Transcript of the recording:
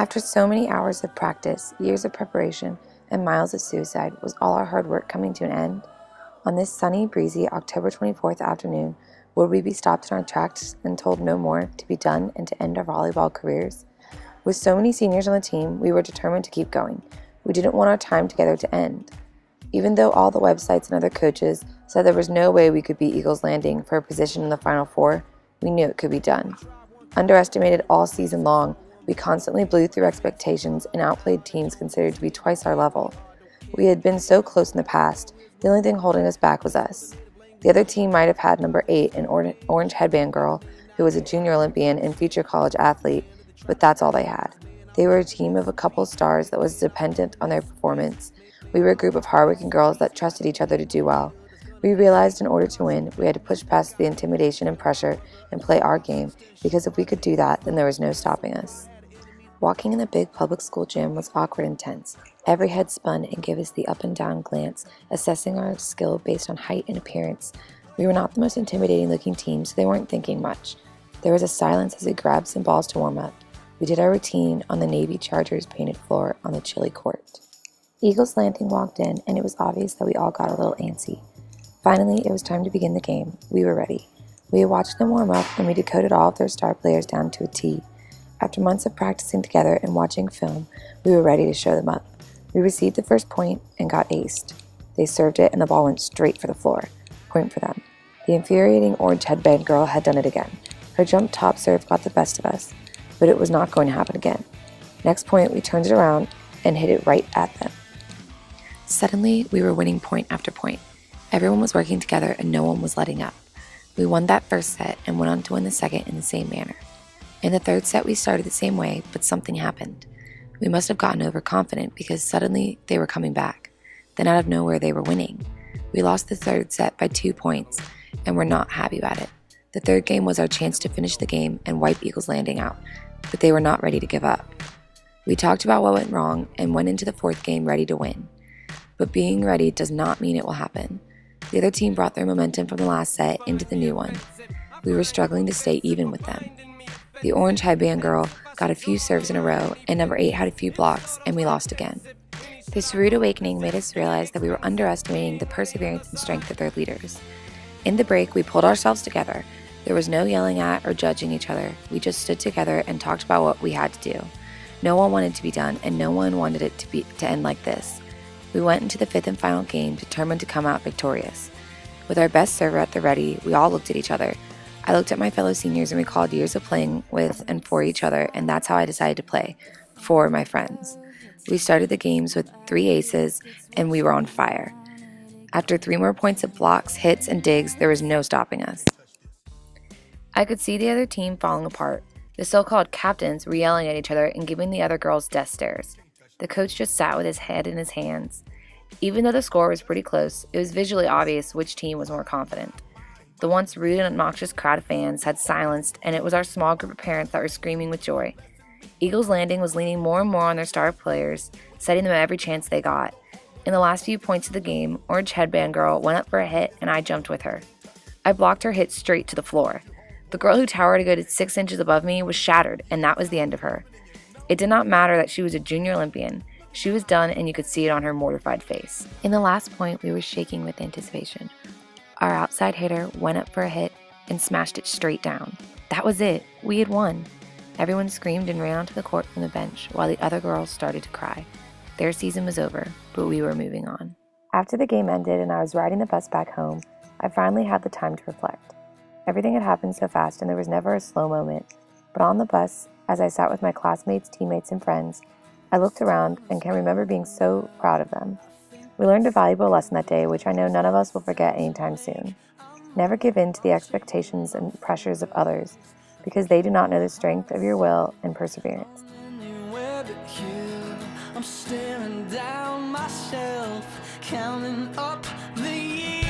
After so many hours of practice, years of preparation, and miles of suicide, was all our hard work coming to an end? On this sunny, breezy October 24th afternoon, would we be stopped in our tracks and told no more to be done and to end our volleyball careers? With so many seniors on the team, we were determined to keep going. We didn't want our time together to end. Even though all the websites and other coaches said there was no way we could beat Eagles Landing for a position in the Final Four, we knew it could be done. Underestimated all season long, we constantly blew through expectations and outplayed teams considered to be twice our level. We had been so close in the past, the only thing holding us back was us. The other team might have had number 8, an orange headband girl, who was a junior Olympian and future college athlete, but that's all they had. They were a team of a couple stars that was dependent on their performance. We were a group of hardworking girls that trusted each other to do well. We realized in order to win, we had to push past the intimidation and pressure and play our game, because if we could do that, then there was no stopping us. Walking in the big public school gym was awkward and tense. Every head spun and gave us the up and down glance, assessing our skill based on height and appearance. We were not the most intimidating looking team, so they weren't thinking much. There was a silence as we grabbed some balls to warm up. We did our routine on the Navy Chargers painted floor on the chilly court. Eagles Landing walked in, and it was obvious that we all got a little antsy. Finally, it was time to begin the game. We were ready. We had watched them warm up, and we decoded all of their star players down to a T. After months of practicing together and watching film, we were ready to show them up. We received the first point and got aced. They served it and the ball went straight for the floor. Point for them. The infuriating orange headband girl had done it again. Her jump top serve got the best of us, but it was not going to happen again. Next point, we turned it around and hit it right at them. Suddenly, we were winning point after point. Everyone was working together and no one was letting up. We won that first set and went on to win the second in the same manner. In the third set, we started the same way, but something happened. We must have gotten overconfident because suddenly they were coming back. Then out of nowhere, they were winning. We lost the third set by 2 points and were not happy about it. The third game was our chance to finish the game and wipe Eagles Landing out, but they were not ready to give up. We talked about what went wrong and went into the fourth game ready to win. But being ready does not mean it will happen. The other team brought their momentum from the last set into the new one. We were struggling to stay even with them. The orange headband girl got a few serves in a row, and number 8 had a few blocks, and we lost again. This rude awakening made us realize that we were underestimating the perseverance and strength of their leaders. In the break, we pulled ourselves together. There was no yelling at or judging each other. We just stood together and talked about what we had to do. No one wanted to be done, and no one wanted it to end like this. We went into the 5th and final game determined to come out victorious. With our best server at the ready, we all looked at each other. I looked at my fellow seniors and recalled years of playing with and for each other, and that's how I decided to play, for my friends. We started the games with 3 aces, and we were on fire. After 3 more points of blocks, hits, and digs, there was no stopping us. I could see the other team falling apart. The so-called captains were yelling at each other and giving the other girls death stares. The coach just sat with his head in his hands. Even though the score was pretty close, it was visually obvious which team was more confident. The once rude and obnoxious crowd of fans had silenced, and it was our small group of parents that were screaming with joy. Eagles Landing was leaning more and more on their star players, setting them every chance they got. In the last few points of the game, Orange Headband Girl went up for a hit, and I jumped with her. I blocked her hit straight to the floor. The girl who towered a good 6 inches above me was shattered, and that was the end of her. It did not matter that she was a junior Olympian. She was done, and you could see it on her mortified face. In the last point, we were shaking with anticipation. Our outside hitter went up for a hit and smashed it straight down. That was it. We had won. Everyone screamed and ran onto the court from the bench while the other girls started to cry. Their season was over, but we were moving on. After the game ended and I was riding the bus back home, I finally had the time to reflect. Everything had happened so fast and there was never a slow moment. But on the bus, as I sat with my classmates, teammates, and friends, I looked around and can remember being so proud of them. We learned a valuable lesson that day, which I know none of us will forget anytime soon. Never give in to the expectations and pressures of others, because they do not know the strength of your will and perseverance. I'm staring down myself, counting up the years.